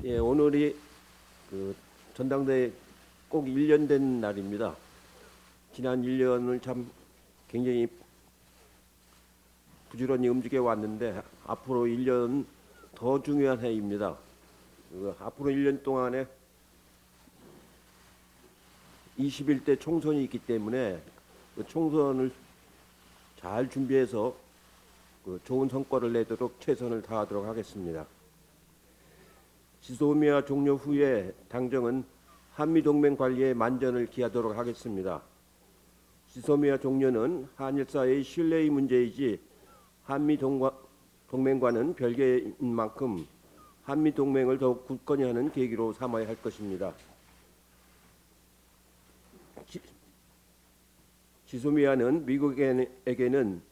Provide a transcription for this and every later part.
예, 오늘이 전당대회 꼭 1년 된 날입니다. 지난 1년을 참 굉장히 부지런히 움직여 왔는데 앞으로 1년 더 중요한 해입니다. 앞으로 1년 동안에 21대 총선이 있기 때문에 그 총선을 잘 준비해서 좋은 성과를 내도록 최선을 다하도록 하겠습니다. 지소미아 종료 후에 당정은 한미동맹 관리에 만전을 기하도록 하겠습니다. 지소미아 종료는 한일 사이의 신뢰의 문제이지 한미동맹과는 별개인 만큼 한미동맹을 더욱 굳건히 하는 계기로 삼아야 할 것입니다. 지소미아는 미국에게는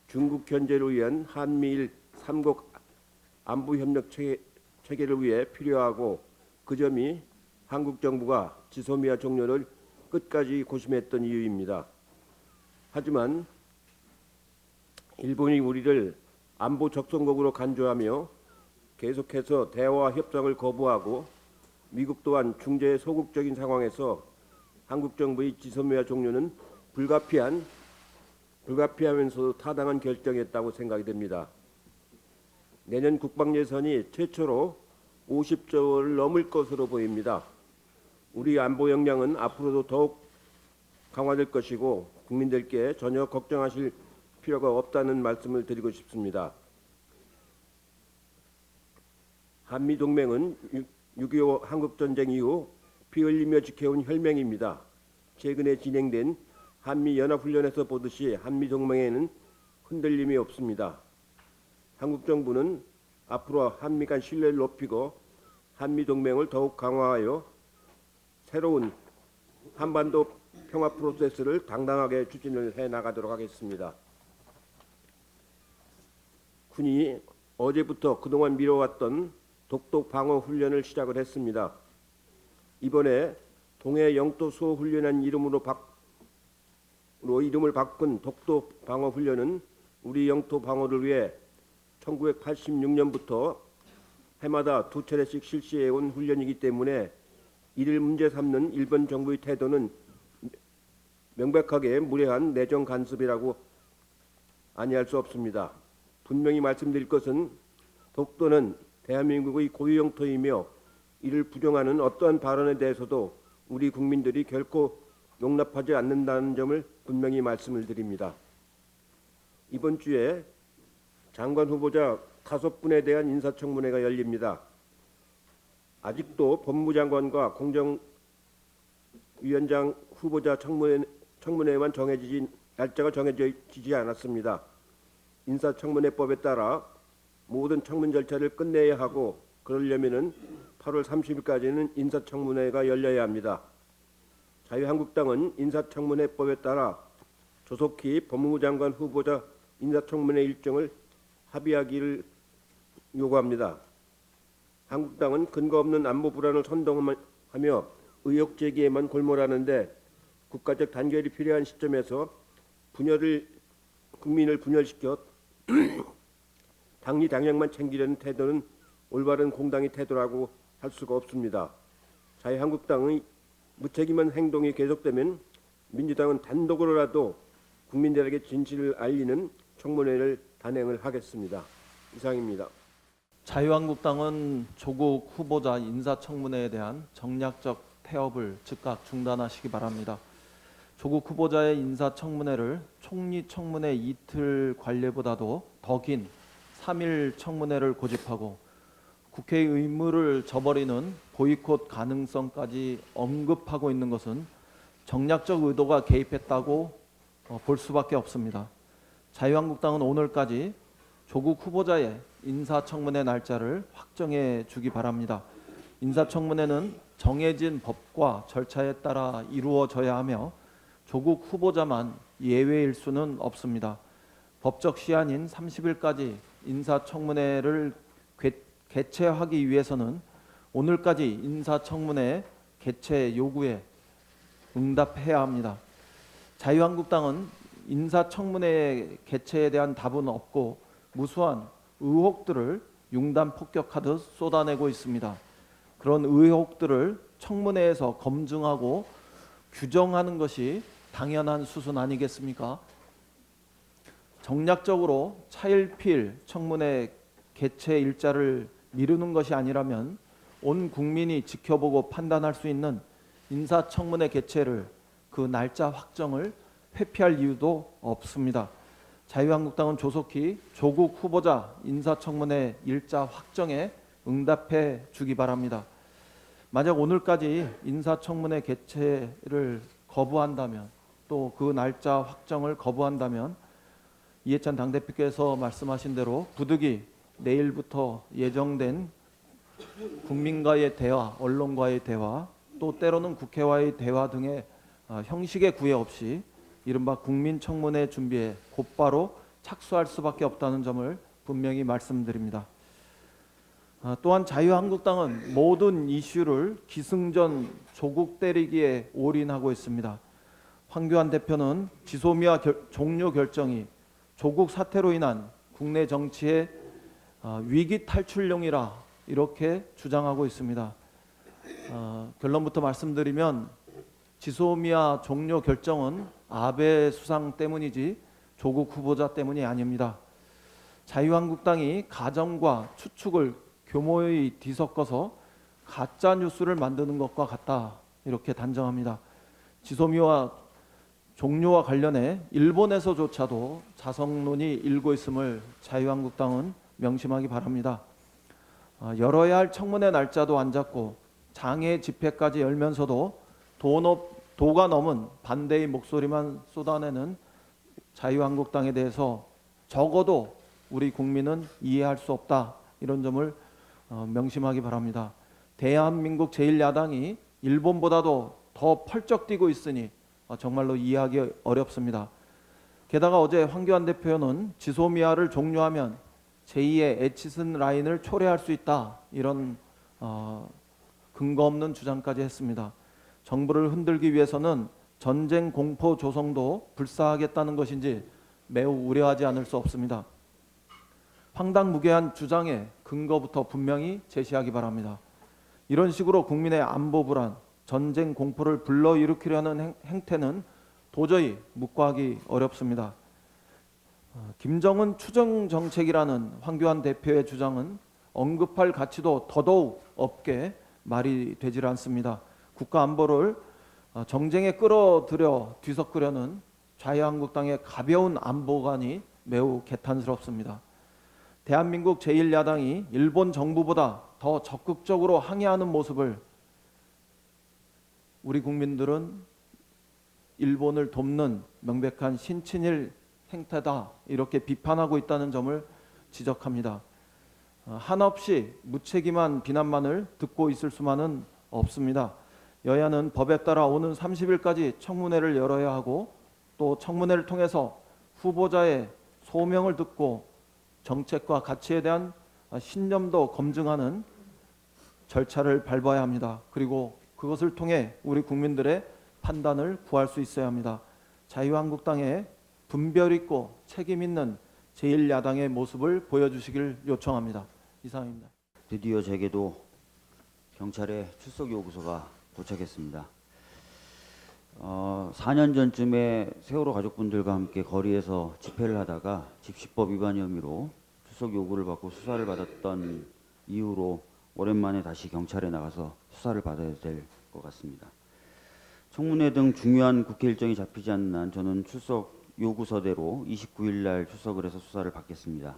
중국 견제를 위한 한미일 3국 안보협력 체계를 위해 필요하고, 그 점이 한국 정부가 지소미아 종료를 끝까지 고심했던 이유입니다. 하지만 일본이 우리를 안보 적성국으로 간주하며 계속해서 대화와 협상을 거부하고, 미국 또한 중재 소극적인 상황에서 한국 정부의 지소미아 종료는 불가피하면서도 타당한 결정이었다고 생각이 됩니다. 내년 국방예산이 최초로 50조 원을 넘을 것으로 보입니다. 우리 안보 역량은 앞으로도 더욱 강화될 것이고 국민들께 전혀 걱정하실 필요가 없다는 말씀을 드리고 싶습니다. 한미동맹은 6.25 한국전쟁 이후 피 흘리며 지켜온 혈맹입니다. 최근에 진행된 한미연합훈련에서 보듯이 한미동맹에는 흔들림이 없습니다. 한국 정부는 앞으로 한미 간 신뢰를 높이고 한미동맹을 더욱 강화하여 새로운 한반도 평화 프로세스를 당당하게 추진을 해나가도록 하겠습니다. 군이 어제부터 그동안 미뤄왔던 독도 방어 훈련을 시작을 했습니다. 이번에 동해 영토 수호 훈련이라는 이름을 바꾼 독도 방어 훈련은 우리 영토 방어를 위해 1986년부터 해마다 2차례씩 실시해온 훈련이기 때문에 이를 문제 삼는 일본 정부의 태도는 명백하게 무례한 내정 간섭이라고 아니할 수 없습니다. 분명히 말씀드릴 것은 독도는 대한민국의 고유 영토이며 이를 부정하는 어떠한 발언에 대해서도 우리 국민들이 결코 용납하지 않는다는 점을 분명히 말씀을 드립니다. 이번 주에 장관 후보자 5분에 대한 인사청문회가 열립니다. 아직도 법무장관과 공정위원장 후보자 청문회만 날짜가 정해지지 않았습니다. 인사청문회법에 따라 모든 청문 절차를 끝내야 하고, 그러려면 8월 30일까지는 인사청문회가 열려야 합니다. 자유한국당은 인사청문회법에 따라 조속히 법무부 장관 후보자 인사청문회 일정을 합의하기를 요구합니다. 한국당은 근거 없는 안보 불안을 선동하며 의혹 제기에만 골몰하는데 국가적 단결이 필요한 시점에서 국민을 분열시켜 당리 당략만 챙기려는 태도는 올바른 공당의 태도라고 할 수가 없습니다. 자유한국당의 무책임한 행동이 계속되면 민주당은 단독으로라도 국민들에게 진실을 알리는 청문회를 단행을 하겠습니다. 이상입니다. 자유한국당은 조국 후보자 인사청문회에 대한 정략적 태업을 즉각 중단하시기 바랍니다. 조국 후보자의 인사청문회를 총리 청문회 이틀 관례보다도 더 긴 3일 청문회를 고집하고 국회의 의무를 저버리는 보이콧 가능성까지 언급하고 있는 것은 정략적 의도가 개입했다고 볼 수밖에 없습니다. 자유한국당은 오늘까지 조국 후보자의 인사청문회 날짜를 확정해 주기 바랍니다. 인사청문회는 정해진 법과 절차에 따라 이루어져야 하며 조국 후보자만 예외일 수는 없습니다. 법적 시한인 30일까지 인사청문회를 개최하기 위해서는 오늘까지 인사청문회 개최 요구에 응답해야 합니다. 자유한국당은 인사청문회 개최에 대한 답은 없고 무수한 의혹들을 융단 폭격하듯 쏟아내고 있습니다. 그런 의혹들을 청문회에서 검증하고 규정하는 것이 당연한 수순 아니겠습니까? 정략적으로 차일피일 청문회 개최 일자를 미루는 것이 아니라면 온 국민이 지켜보고 판단할 수 있는 인사청문회 개최를 그 날짜 확정을 회피할 이유도 없습니다. 자유한국당은 조속히 조국 후보자 인사청문회 일자 확정에 응답해 주기 바랍니다. 만약 오늘까지 인사청문회 개최를 거부한다면, 또 그 날짜 확정을 거부한다면 이해찬 당대표께서 말씀하신 대로 부득이 내일부터 예정된 국민과의 대화, 언론과의 대화, 또 때로는 국회와의 대화 등의 형식의 구애 없이 이른바 국민청문회 준비에 곧바로 착수할 수밖에 없다는 점을 분명히 말씀드립니다. 또한 자유한국당은 모든 이슈를 기승전 조국 때리기에 올인하고 있습니다. 황교안 대표는 지소미아 종료 결정이 조국 사태로 인한 국내 정치의 위기 탈출용이라 이렇게 주장하고 있습니다. 결론부터 말씀드리면 지소미아 종료 결정은 아베 수상 때문이지 조국 후보자 때문이 아닙니다. 자유한국당이 가정과 추측을 교모히 뒤섞어서 가짜 뉴스를 만드는 것과 같다, 이렇게 단정합니다. 지소미아 종료와 관련해 일본에서조차도 자성론이 일고 있음을 자유한국당은 명심하기 바랍니다. 열어야 할 청문회 날짜도 안 잡고 장애 집회까지 열면서도 도가 넘은 반대의 목소리만 쏟아내는 자유한국당에 대해서 적어도 우리 국민은 이해할 수 없다, 이런 점을 명심하기 바랍니다. 대한민국 제1야당이 일본보다도 더 펄쩍 뛰고 있으니 정말로 이해하기 어렵습니다. 게다가 어제 황교안 대표는 지소미아를 종료하면 제2의 에치슨 라인을 초래할 수 있다, 이런 근거 없는 주장까지 했습니다. 정부를 흔들기 위해서는 전쟁 공포 조성도 불사하겠다는 것인지 매우 우려하지 않을 수 없습니다. 황당무계한 주장의 근거부터 분명히 제시하기 바랍니다. 이런 식으로 국민의 안보 불안, 전쟁 공포를 불러일으키려는 행태는 도저히 묵과하기 어렵습니다. 김정은 추정 정책이라는 황교안 대표의 주장은 언급할 가치도 더더욱 없게 말이 되질 않습니다. 국가 안보를 정쟁에 끌어들여 뒤섞으려는 자유한국당의 가벼운 안보관이 매우 개탄스럽습니다. 대한민국 제1야당이 일본 정부보다 더 적극적으로 항의하는 모습을 우리 국민들은 일본을 돕는 명백한 신친일 행태다, 이렇게 비판하고 있다는 점을 지적합니다. 한없이 무책임한 비난만을 듣고 있을 수만은 없습니다. 여야는 법에 따라 오는 30일까지 청문회를 열어야 하고, 또 청문회를 통해서 후보자의 소명을 듣고 정책과 가치에 대한 신념도 검증하는 절차를 밟아야 합니다. 그리고 그것을 통해 우리 국민들의 판단을 구할 수 있어야 합니다. 자유한국당의 분별 있고 책임 있는 제1야당의 모습을 보여주시길 요청합니다. 이상입니다. 드디어 제게도 경찰의 출석 요구서가 도착했습니다. 4년 전쯤에 세월호 가족분들과 함께 거리에서 집회를 하다가 집시법 위반 혐의로 출석 요구를 받고 수사를 받았던 이후로 오랜만에 다시 경찰에 나가서 수사를 받아야 될 것 같습니다. 청문회 등 중요한 국회 일정이 잡히지 않는 한 저는 출석 요구서대로 29일 날 출석을 해서 수사를 받겠습니다.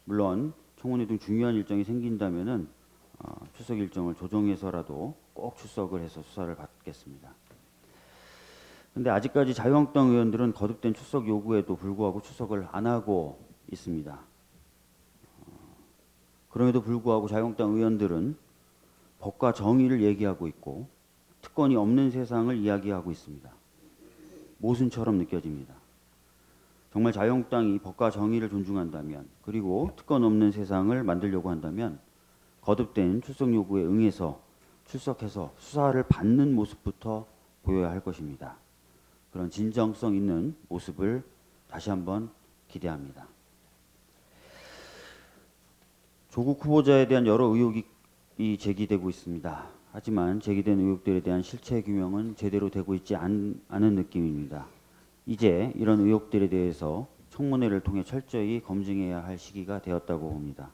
물론 청문회 등 중요한 일정이 생긴다면은 출석 일정을 조정해서라도 꼭 출석을 해서 수사를 받겠습니다. 그런데 아직까지 자유한국당 의원들은 거듭된 출석 요구에도 불구하고 출석을 안 하고 있습니다. 그럼에도 불구하고 자유한국당 의원들은 법과 정의를 얘기하고 있고 특권이 없는 세상을 이야기하고 있습니다. 모순처럼 느껴집니다. 정말 자유한국당이 법과 정의를 존중한다면, 그리고 특권 없는 세상을 만들려고 한다면 거듭된 출석 요구에 응해서 출석해서 수사를 받는 모습부터 보여야 할 것입니다. 그런 진정성 있는 모습을 다시 한번 기대합니다. 조국 후보자에 대한 여러 의혹이 의혹이 제기되고 있습니다. 하지만 제기된 의혹들에 대한 실체 규명은 제대로 되고 있지 않은 느낌입니다. 이제 이런 의혹들에 대해서 청문회를 통해 철저히 검증해야 할 시기가 되었다고 봅니다.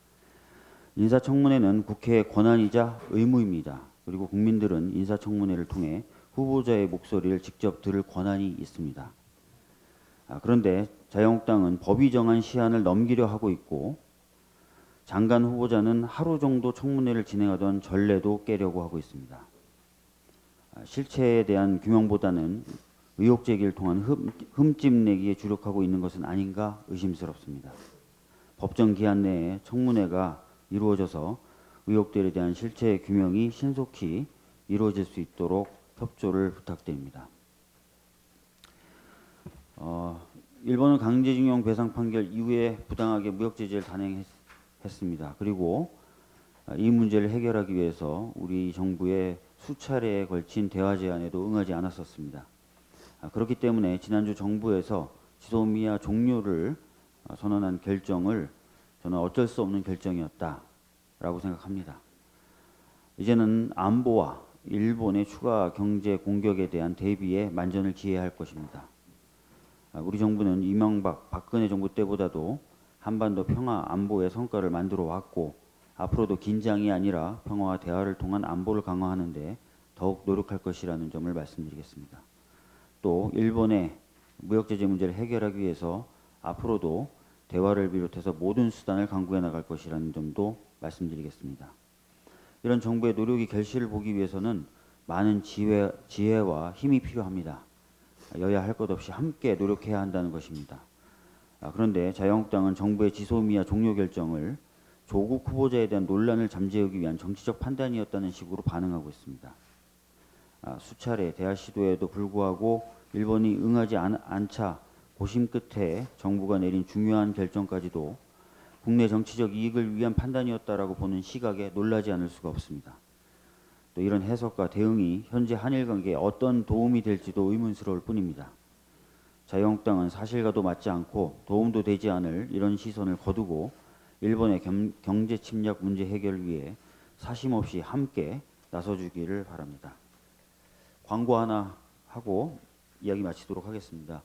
인사청문회는 국회의 권한이자 의무입니다. 그리고 국민들은 인사청문회를 통해 후보자의 목소리를 직접 들을 권한이 있습니다. 그런데 자유한국당은 법이 정한 시한을 넘기려 하고 있고 장관 후보자는 하루 정도 청문회를 진행하던 전례도 깨려고 하고 있습니다. 실체에 대한 규명보다는 의혹 제기를 통한 흠집 내기에 주력하고 있는 것은 아닌가 의심스럽습니다. 법정 기한 내에 청문회가 이루어져서 의혹들에 대한 실체 규명이 신속히 이루어질 수 있도록 협조를 부탁드립니다. 일본은 강제징용 배상 판결 이후에 부당하게 무역 제재를 단행했습니다. 그리고 이 문제를 해결하기 위해서 우리 정부의 수차례에 걸친 대화 제안에도 응하지 않았었습니다. 그렇기 때문에 지난주 정부에서 지소미아 종료를 선언한 결정을 저는 어쩔 수 없는 결정이었다라고 생각합니다. 이제는 안보와 일본의 추가 경제 공격에 대한 대비에 만전을 기해야 할 것입니다. 우리 정부는 이명박, 박근혜 정부 때보다도 한반도 평화 안보의 성과를 만들어 왔고 앞으로도 긴장이 아니라 평화와 대화를 통한 안보를 강화하는 데 더욱 노력할 것이라는 점을 말씀드리겠습니다. 또 일본의 무역 제재 문제를 해결하기 위해서 앞으로도 대화를 비롯해서 모든 수단을 강구해 나갈 것이라는 점도 말씀드리겠습니다. 이런 정부의 노력이 결실을 보기 위해서는 많은 지혜와 힘이 필요합니다. 여야 할 것 없이 함께 노력해야 한다는 것입니다. 그런데 자유한국당은 정부의 지소미아 종료 결정을 조국 후보자에 대한 논란을 잠재우기 위한 정치적 판단이었다는 식으로 반응하고 있습니다. 수차례 대화 시도에도 불구하고 일본이 응하지 않자 고심 끝에 정부가 내린 중요한 결정까지도 국내 정치적 이익을 위한 판단이었다라고 보는 시각에 놀라지 않을 수가 없습니다. 또 이런 해석과 대응이 현재 한일 관계에 어떤 도움이 될지도 의문스러울 뿐입니다. 자유한국당은 사실과도 맞지 않고 도움도 되지 않을 이런 시선을 거두고 일본의 경제 침략 문제 해결을 위해 사심없이 함께 나서주기를 바랍니다. 광고 하나 하고 이야기 마치도록 하겠습니다.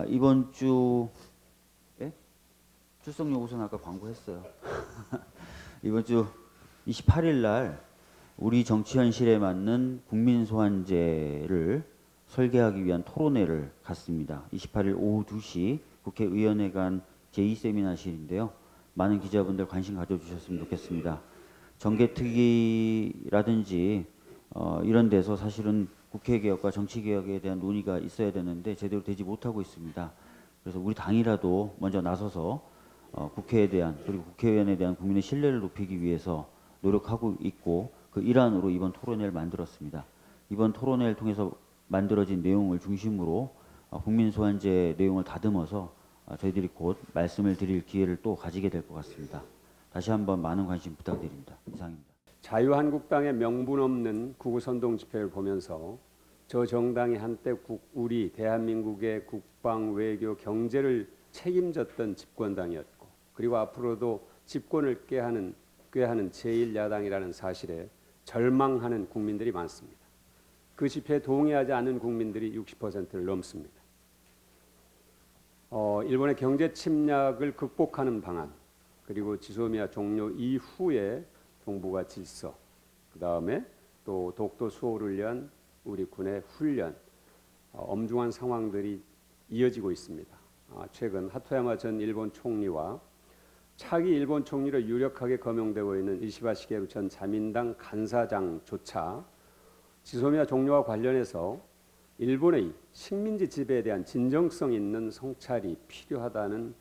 이번 주 출석 요구서는 아까 광고했어요. 이번 주 28일 날 우리 정치 현실에 맞는 국민 소환제를 설계하기 위한 토론회를 갖습니다. 28일 오후 2시 국회의원회관 제2세미나실인데요. 많은 기자분들 관심 가져주셨으면 좋겠습니다. 정개특위라든지 이런 데서 사실은 국회개혁과 정치개혁에 대한 논의가 있어야 되는데 제대로 되지 못하고 있습니다. 그래서 우리 당이라도 먼저 나서서 국회에 대한 그리고 국회의원에 대한 국민의 신뢰를 높이기 위해서 노력하고 있고 그 일환으로 이번 토론회를 만들었습니다. 이번 토론회를 통해서 만들어진 내용을 중심으로 국민 소환제 내용을 다듬어서 저희들이 곧 말씀을 드릴 기회를 또 가지게 될 것 같습니다. 다시 한번 많은 관심 부탁드립니다. 이상입니다. 자유한국당의 명분 없는 구구선동 집회를 보면서 저 정당이 한때 우리 대한민국의 국방, 외교, 경제를 책임졌던 집권당이었고 그리고 앞으로도 집권을 꾀하는 제1야당이라는 사실에 절망하는 국민들이 많습니다. 그 집회에 동의하지 않는 국민들이 60%를 넘습니다. 일본의 경제 침략을 극복하는 방안 그리고 지소미아 종료 이후에 동북아 질서 그 다음에 또 독도 수호를 위한 우리 군의 훈련 엄중한 상황들이 이어지고 있습니다. 최근 하토야마 전 일본 총리와 차기 일본 총리로 유력하게 거명되고 있는 이시바 시게루 전 자민당 간사장조차 지소미아 종료와 관련해서 일본의 식민지 지배에 대한 진정성 있는 성찰이 필요하다는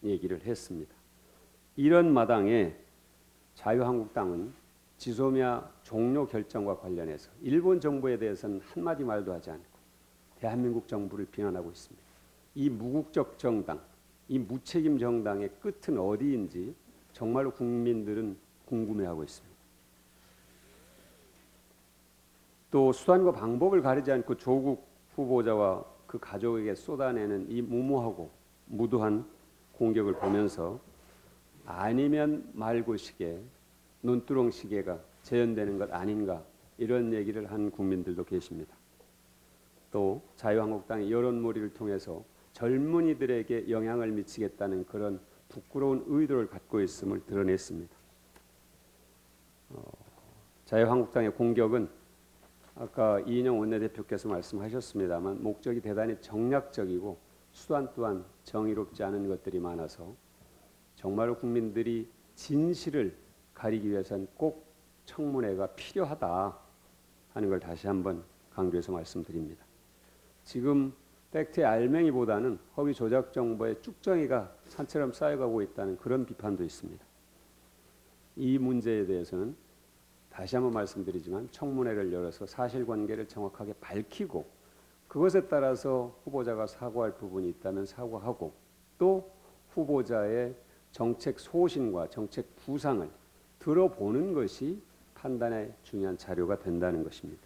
얘기를 했습니다. 이런 마당에 자유한국당은 지소미아 종료 결정과 관련해서 일본 정부에 대해서는 한마디 말도 하지 않고 대한민국 정부를 비난하고 있습니다. 이 무국적 정당, 이 무책임 정당의 끝은 어디인지 정말로 국민들은 궁금해하고 있습니다. 또 수단과 방법을 가리지 않고 조국 후보자와 그 가족에게 쏟아내는 이 무모하고 무도한 공격을 보면서 아니면 말고 시계, 눈두렁 시계가 재현되는 것 아닌가 이런 얘기를 한 국민들도 계십니다. 또 자유한국당이 여론몰이를 통해서 젊은이들에게 영향을 미치겠다는 그런 부끄러운 의도를 갖고 있음을 드러냈습니다. 자유한국당의 공격은 아까 이인영 원내대표께서 말씀하셨습니다만 목적이 대단히 정략적이고 수단 또한 정의롭지 않은 것들이 많아서 정말로 국민들이 진실을 가리기 위해서는 꼭 청문회가 필요하다 하는 걸 다시 한번 강조해서 말씀드립니다. 지금 팩트의 알맹이보다는 허위 조작 정보의 쭉정이가 산처럼 쌓여가고 있다는 그런 비판도 있습니다. 이 문제에 대해서는 다시 한번 말씀드리지만 청문회를 열어서 사실관계를 정확하게 밝히고 그것에 따라서 후보자가 사과할 부분이 있다면 사과하고 또 후보자의 정책 소신과 정책 구상을 들어보는 것이 판단의 중요한 자료가 된다는 것입니다.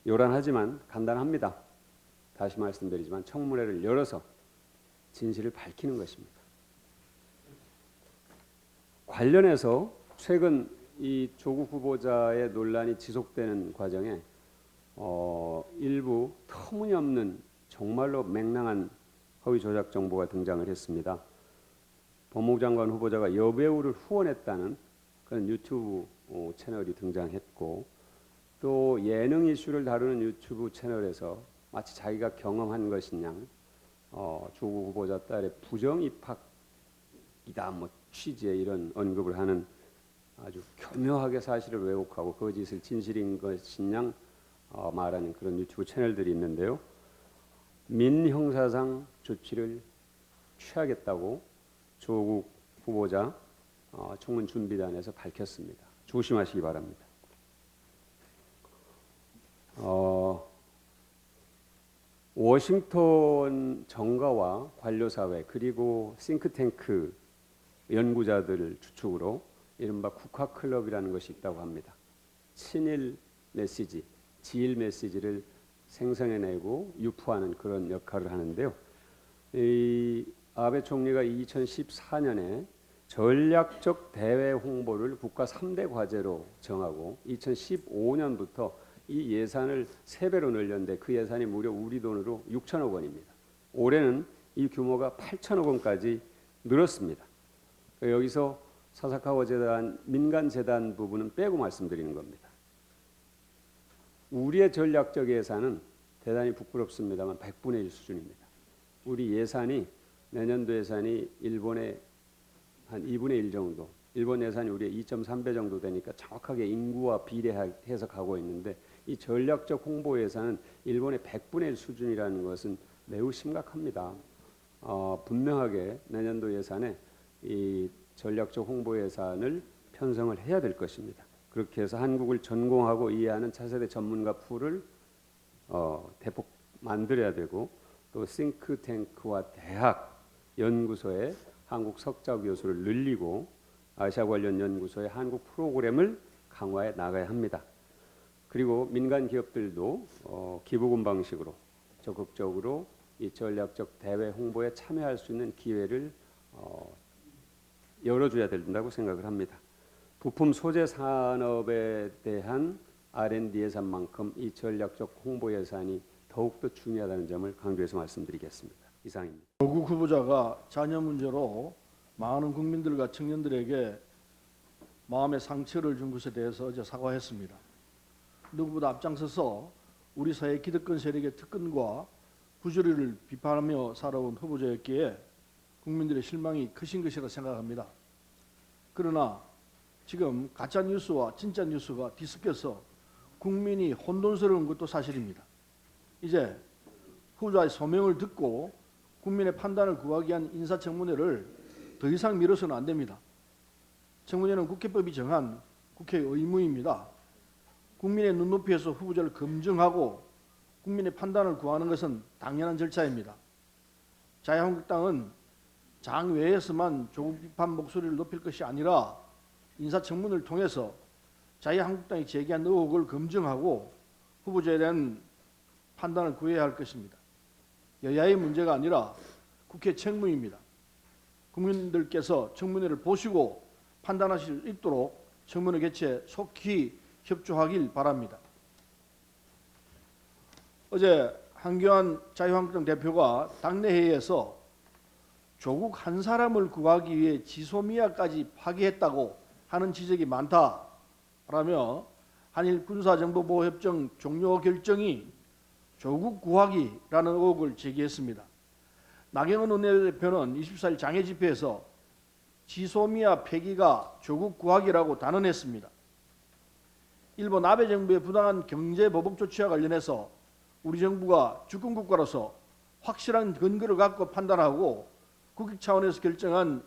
요란하지만 간단합니다. 다시 말씀드리지만 청문회를 열어서 진실을 밝히는 것입니다. 관련해서 최근 이 조국 후보자의 논란이 지속되는 과정에 일부 터무니없는 정말로 맹랑한 허위 조작 정보가 등장을 했습니다. 법무부 장관 후보자가 여배우를 후원했다는 그런 유튜브 채널이 등장했고 또 예능 이슈를 다루는 유튜브 채널에서 마치 자기가 경험한 것인 양 조국 후보자 딸의 부정 입학이다 뭐 취지의 이런 언급을 하는 아주 교묘하게 사실을 왜곡하고 거짓을 진실인 것인 양 말하는 그런 유튜브 채널들이 있는데요. 민형사상 조치를 취하겠다고 조국 후보자 청문 준비단에서 밝혔습니다. 조심하시기 바랍니다. 워싱턴 정가와 관료사회 그리고 싱크탱크 연구자들 주축으로 이른바 국화클럽이라는 것이 있다고 합니다. 친일 메시지, 지일 메시지를 생성해내고 유포하는 그런 역할을 하는데요. 이 아베 총리가 2014년에 전략적 대외 홍보를 국가 3대 과제로 정하고 2015년부터 이 예산을 3배로 늘렸는데 그 예산이 무려 우리 돈으로 6천억 원입니다. 올해는 이 규모가 8천억 원까지 늘었습니다. 여기서 사사카와 재단, 민간재단 부분은 빼고 말씀드리는 겁니다. 우리의 전략적 예산은 대단히 부끄럽습니다만 100분의 1 수준입니다. 우리 예산이 내년도 예산이 일본의 한 2분의 1 정도, 일본 예산이 우리의 2.3배 정도 되니까 정확하게 인구와 비례해서 가고 있는데 이 전략적 홍보 예산은 일본의 100분의 1 수준이라는 것은 매우 심각합니다. 분명하게 내년도 예산에 이 전략적 홍보 예산을 편성을 해야 될 것입니다. 그렇게 해서 한국을 전공하고 이해하는 차세대 전문가 풀을 대폭 만들어야 되고 또 싱크탱크와 대학 연구소에 한국 석좌 교수를 늘리고 아시아 관련 연구소의 한국 프로그램을 강화해 나가야 합니다. 그리고 민간 기업들도 기부금 방식으로 적극적으로 이 전략적 대외 홍보에 참여할 수 있는 기회를 열어줘야 된다고 생각을 합니다. 부품 소재 산업에 대한 R&D 예산만큼 이 전략적 홍보 예산이 더욱더 중요하다는 점을 강조해서 말씀드리겠습니다. 이상입니다. 조국 후보자가 자녀 문제로 많은 국민들과 청년들에게 마음의 상처를 준 것에 대해서 어제 사과했습니다. 누구보다 앞장서서 우리 사회 기득권 세력의 특권과 부조리를 비판하며 살아온 후보자였기에 국민들의 실망이 크신 것이라 생각합니다. 그러나 지금 가짜 뉴스와 진짜 뉴스가 뒤섞여서 국민이 혼돈스러운 것도 사실입니다. 이제 후보자의 소명을 듣고 국민의 판단을 구하기 위한 인사청문회를 더 이상 미뤄서는 안 됩니다. 청문회는 국회법이 정한 국회의 의무입니다. 국민의 눈높이에서 후보자를 검증하고 국민의 판단을 구하는 것은 당연한 절차입니다. 자유한국당은 장외에서만 조국 비판 목소리를 높일 것이 아니라 인사청문을 통해서 자유한국당이 제기한 의혹을 검증하고 후보자에 대한 판단을 구해야 할 것입니다. 여야의 문제가 아니라 국회 책무입니다. 국민들께서 청문회를 보시고 판단하실 수 있도록 청문회 개최에 속히 협조하길 바랍니다. 어제 한교안 자유한국당 대표가 당내 회의에서 조국 한 사람을 구하기 위해 지소미아까지 파기했다고 하는 지적이 많다라며 한일 군사정보보호협정 종료 결정이 조국 구하기라는 의혹을 제기했습니다. 나경원 원내대표는 24일 장애 집회에서 지소미아 폐기가 조국 구하기라고 단언했습니다. 일본 아베 정부의 부당한 경제 보복 조치와 관련해서 우리 정부가 주권 국가로서 확실한 근거를 갖고 판단하고 국익 차원에서 결정한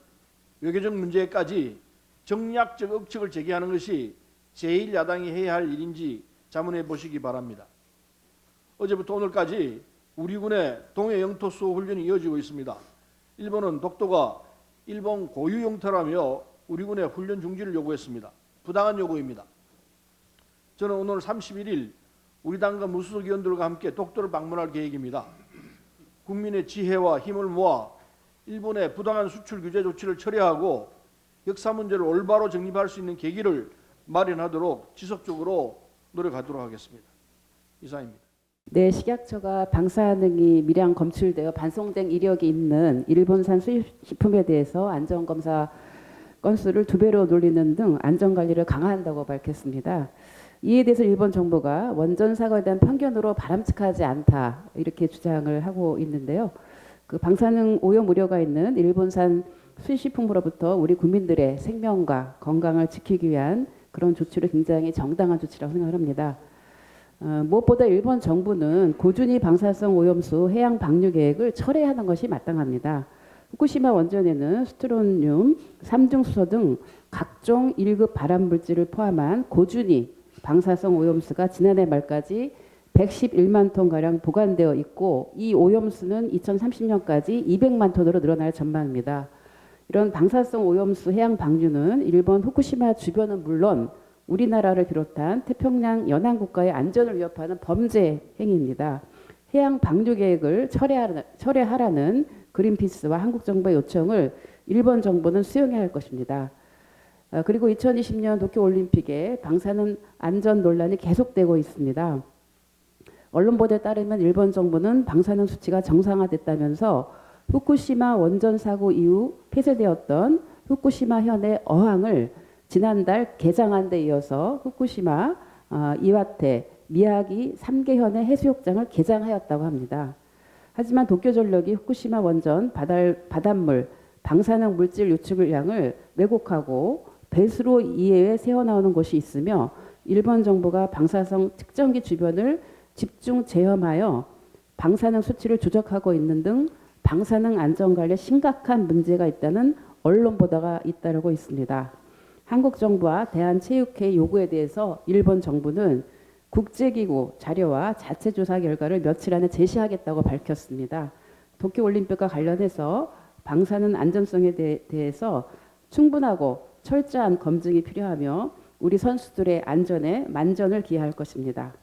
외교적 문제까지 정략적 억측을 제기하는 것이 제1야당이 해야 할 일인지 자문해 보시기 바랍니다. 어제부터 오늘까지 우리 군의 동해 영토 수호 훈련이 이어지고 있습니다. 일본은 독도가 일본 고유 영토라며 우리 군의 훈련 중지를 요구했습니다. 부당한 요구입니다. 저는 오늘 31일 우리 당과 무소속 의원들과 함께 독도를 방문할 계획입니다. 국민의 지혜와 힘을 모아 일본의 부당한 수출 규제 조치를 철회하고 역사 문제를 올바로 정립할 수 있는 계기를 마련하도록 지속적으로 노력하도록 하겠습니다. 이상입니다. 네, 식약처가 방사능이 미량 검출되어 반송된 이력이 있는 일본산 수입식품에 대해서 안전검사 건수를 2배로 늘리는 등 안전관리를 강화한다고 밝혔습니다. 이에 대해서 일본 정부가 원전 사고에 대한 편견으로 바람직하지 않다 이렇게 주장을 하고 있는데요. 그 방사능 오염 우려가 있는 일본산 수입식품으로부터 우리 국민들의 생명과 건강을 지키기 위한 그런 조치를 굉장히 정당한 조치라고 생각을 합니다. 무엇보다 일본 정부는 고준위 방사성 오염수 해양 방류 계획을 철회하는 것이 마땅합니다. 후쿠시마 원전에는 스트론륨, 삼중수소 등 각종 1급 발암물질을 포함한 고준위 방사성 오염수가 지난해 말까지 111만 톤가량 보관되어 있고 이 오염수는 2030년까지 200만 톤으로 늘어날 전망입니다. 이런 방사성 오염수 해양 방류는 일본 후쿠시마 주변은 물론 우리나라를 비롯한 태평양 연안 국가의 안전을 위협하는 범죄 행위입니다. 해양 방류 계획을 철회하라는 그린피스와 한국 정부의 요청을 일본 정부는 수용해야 할 것입니다. 그리고 2020년 도쿄올림픽에 방사능 안전 논란이 계속되고 있습니다. 언론 보도에 따르면 일본 정부는 방사능 수치가 정상화됐다면서 후쿠시마 원전 사고 이후 폐쇄되었던 후쿠시마 현의 어항을 지난달 개장한 데 이어서 후쿠시마, 이와테, 미야기 3개 현의 해수욕장을 개장하였다고 합니다. 하지만 도쿄전력이 후쿠시마 원전 바닷물 방사능 물질 유출량을 왜곡하고 배수로 이외에 새어나오는 곳이 있으며 일본 정부가 방사성 측정기 주변을 집중 제염하여 방사능 수치를 조작하고 있는 등 방사능 안전관리에 심각한 문제가 있다는 언론 보도가 잇따르고 있습니다. 한국 정부와 대한체육회 요구에 대해서 일본 정부는 국제기구 자료와 자체 조사 결과를 며칠 안에 제시하겠다고 밝혔습니다. 도쿄올림픽과 관련해서 방사능 안전성에 대해서 충분하고 철저한 검증이 필요하며 우리 선수들의 안전에 만전을 기할 것입니다.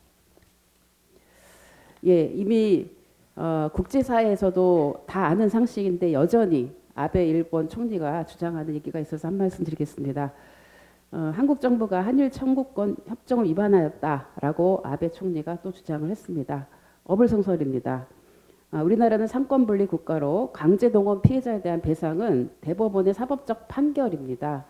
예, 이미 국제사회에서도 다 아는 상식인데 여전히 아베 일본 총리가 주장하는 얘기가 있어서 한 말씀 드리겠습니다. 한국 정부가 한일 청구권 협정을 위반하였다라고 아베 총리가 또 주장을 했습니다. 어불성설입니다. 우리나라는 상권분리 국가로 강제동원 피해자에 대한 배상은 대법원의 사법적 판결입니다.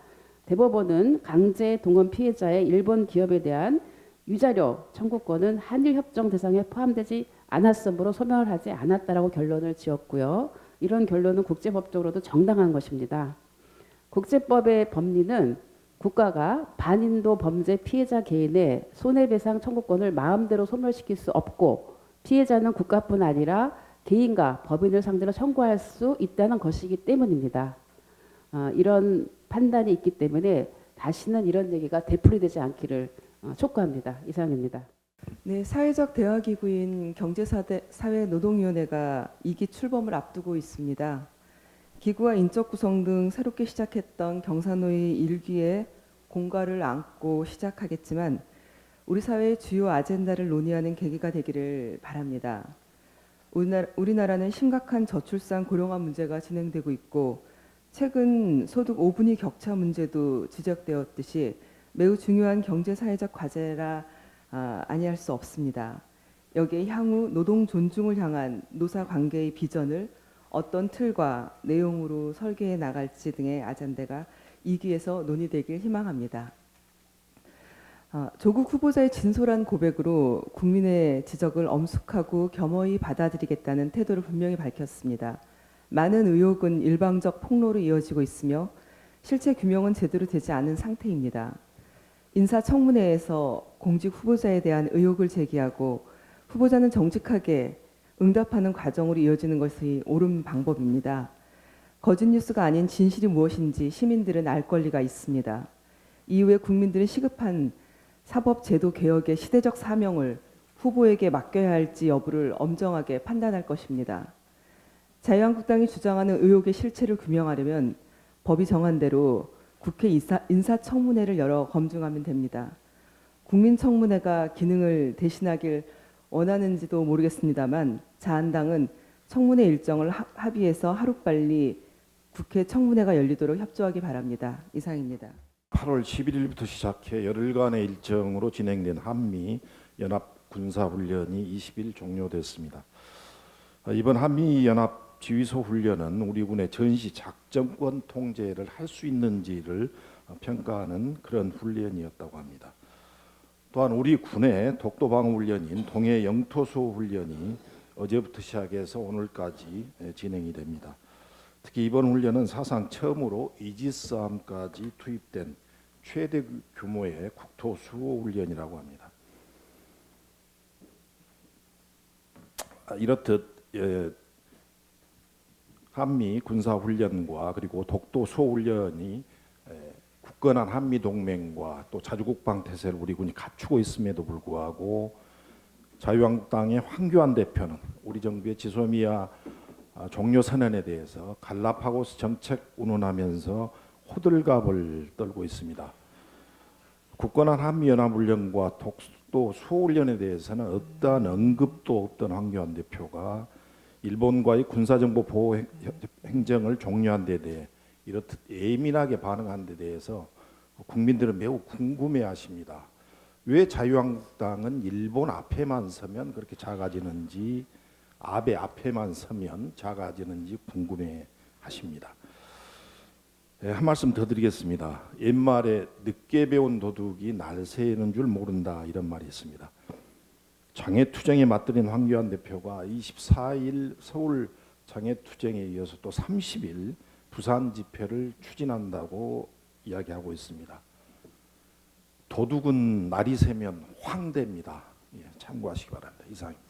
대법원은 강제동원 피해자의 일본 기업에 대한 위자료 청구권은 한일협정 대상에 포함되지 않았으므로 소멸하지 않았다라고 결론을 지었고요. 이런 결론은 국제법적으로도 정당한 것입니다. 국제법의 법리는 국가가 반인도 범죄 피해자 개인의 손해배상 청구권을 마음대로 소멸시킬 수 없고 피해자는 국가뿐 아니라 개인과 법인을 상대로 청구할 수 있다는 것이기 때문입니다. 이런 판단이 있기 때문에 다시는 이런 얘기가 되풀이되지 않기를 촉구합니다. 이상입니다. 네, 사회적 대화기구인 경제사회노동위원회가 2기 출범을 앞두고 있습니다. 기구와 인적 구성 등 새롭게 시작했던 경사노위 1기에 공과를 안고 시작하겠지만 우리 사회의 주요 아젠다를 논의하는 계기가 되기를 바랍니다. 우리나라는 심각한 저출산 고령화 문제가 진행되고 있고 최근 소득 5분위 격차 문제도 지적되었듯이 매우 중요한 경제 사회적 과제라 아니할 수 없습니다. 여기에 향후 노동 존중을 향한 노사 관계의 비전을 어떤 틀과 내용으로 설계해 나갈지 등의 아젠다가 2기에서 논의되길 희망합니다. 조국 후보자의 진솔한 고백으로 국민의 지적을 엄숙하고 겸허히 받아들이겠다는 태도를 분명히 밝혔습니다. 많은 의혹은 일방적 폭로로 이어지고 있으며 실체 규명은 제대로 되지 않은 상태입니다. 인사청문회에서 공직 후보자에 대한 의혹을 제기하고 후보자는 정직하게 응답하는 과정으로 이어지는 것이 옳은 방법입니다. 거짓 뉴스가 아닌 진실이 무엇인지 시민들은 알 권리가 있습니다. 이후에 국민들은 시급한 사법제도 개혁의 시대적 사명을 후보에게 맡겨야 할지 여부를 엄정하게 판단할 것입니다. 자유한국당이 주장하는 의혹의 실체를 규명하려면 법이 정한 대로 국회 인사청문회를 열어 검증하면 됩니다. 국민청문회가 기능을 대신하길 원하는지도 모르겠습니다만 자한당은 청문회 일정을 합의해서 하루빨리 국회 청문회가 열리도록 협조하기 바랍니다. 이상입니다. 8월 11일부터 시작해 열흘간의 일정으로 진행된 한미 연합 군사훈련이 20일 종료됐습니다. 이번 한미 연합 지휘소 훈련은 우리 군의 전시 작전권 통제를 할 수 있는지를 평가하는 그런 훈련이었다고 합니다. 또한 우리 군의 독도방어 훈련인 동해 영토수호 훈련이 어제부터 시작해서 오늘까지 진행이 됩니다. 특히 이번 훈련은 사상 처음으로 이지스함까지 투입된 최대 규모의 국토수호 훈련이라고 합니다. 이렇듯 한미 군사훈련과 그리고 독도수호 훈련이 굳건한 한미 동맹과 또 자주국방 태세를 우리 군이 갖추고 있음에도 불구하고 자유한국당의 황교안 대표는 우리 정부의 지소미아 종료 선언에 대해서 갈라파고스 정책 운운하면서 호들갑을 떨고 있습니다. 굳건한 한미연합훈련과 독도 수호훈련에 대해서는 어떠한 언급도 없던 황교안 대표가 일본과의 군사정보 보호 행정을 종료한 데 대해 이렇듯 예민하게 반응한 데 대해서 국민들은 매우 궁금해하십니다. 왜 자유한국당은 일본 앞에만 서면 그렇게 작아지는지, 아베 앞에만 서면 작아지는지 궁금해하십니다. 한 말씀 더 드리겠습니다. 옛말에 늦게 배운 도둑이 날 새는 줄 모른다 이런 말이 있습니다. 장애투쟁에 맞들인 황교안 대표가 24일 서울 장애투쟁에 이어서 또 30일 부산 집회를 추진한다고 이야기하고 있습니다. 도둑은 날이 새면 황됩니다. 참고하시기 바랍니다. 이상입니다.